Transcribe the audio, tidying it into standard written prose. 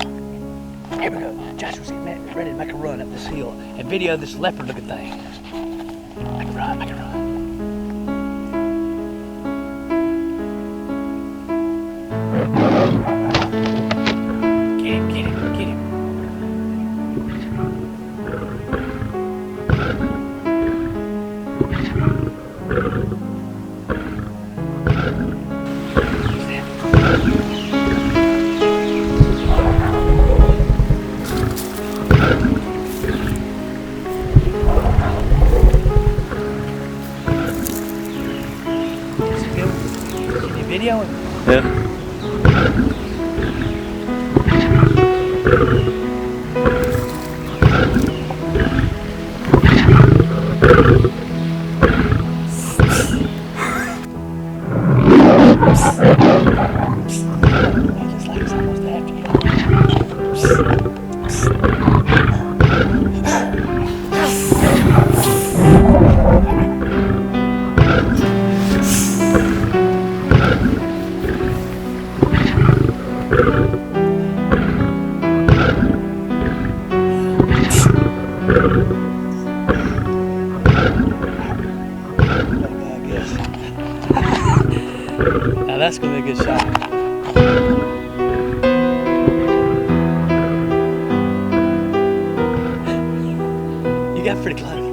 Here we go. Joshua's getting ready to make a run up this hill and video this leopard-looking thing. Make a run, make a run. Get him, get him, get him. Video? Yeah. Just like it's almost after you. Now that's gonna be a good shot. You got pretty close.